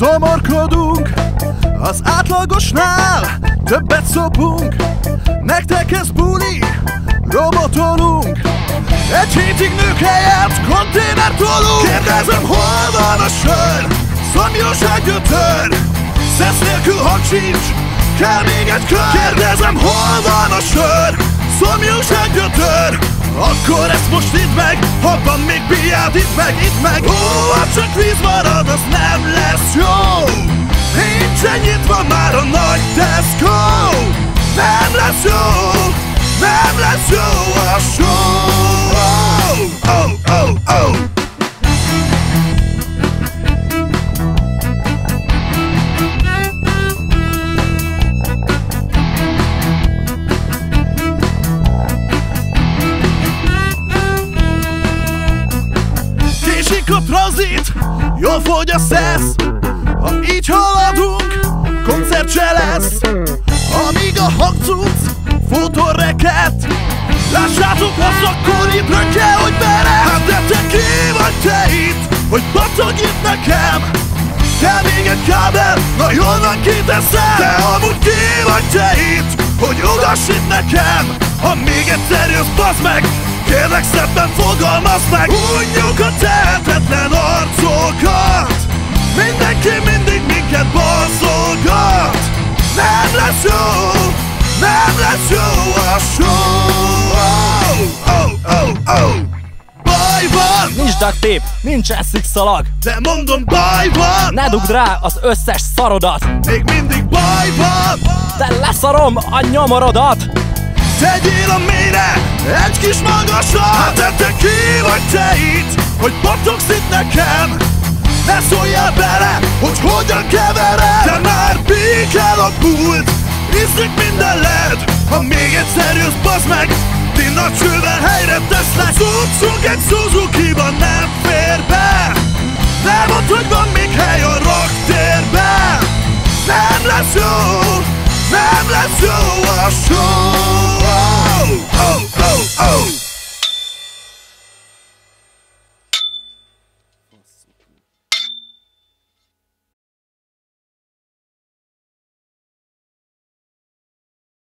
Szomorkodunk az átlagosnál, többet szopunk, nektek ez buli, robotolunk. Egy hétig nők helyett konténer tolunk. Kérdezem, hol van a sör, szomjúság gyötör, szesz nélkül hang sincs, kell még egy kör. Kérdezem, hol van a sör, szomjúság gyötör, akkor ezt most idd meg, abban még piát, idd meg. Ó, ha csak víz marad, az nem lesz jó. Nincsen nyitva már a nagy Tesco. Nem lesz jó, nem lesz jó a show. Oh, oh, oh, oh. Késik a tranzit, jól fogy a szesz. Ha így haladunk, koncert se lesz. Amíg a hangcucc futott reket, lássátok, az akkor itt röntje, hogy bere. Hát de te ki vagy te itt, hogy pattogj itt nekem? Kell még egy kábel, na jól van, kiteszem. De amúgy ki vagy te itt, hogy ugass itt nekem? Ha még egyszer jössz, baszd meg, kérlek szebben fogalmazd meg. Unjuk a tehetetlen arcokat, mindenki mindig minket bosszolgat. Nem lesz jó, nem lesz jó a show. Oh, oh, oh, oh. Baj van! Nincs duct tape, nincs szikszalag. De mondom, baj van! Ne dugd rá az összes szarodat. Még mindig baj van! De leszarom a nyomorodat. Tegyél a mélyre egy kis magasat. Hát te ki vagy te itt, hogy bottogsz itt nekem? Ne szóljál bele, hogy hogyan kevered. De már békel a pult, ízlik minden led. Ha még egyszer jössz, baszd meg, nagy csővel helyre teszlek. Cuccunk egy Suzuki-ban nem fér be. Nem mondd, hogy van még hely a rocktérben. Nem lesz jó, nem lesz jó a show.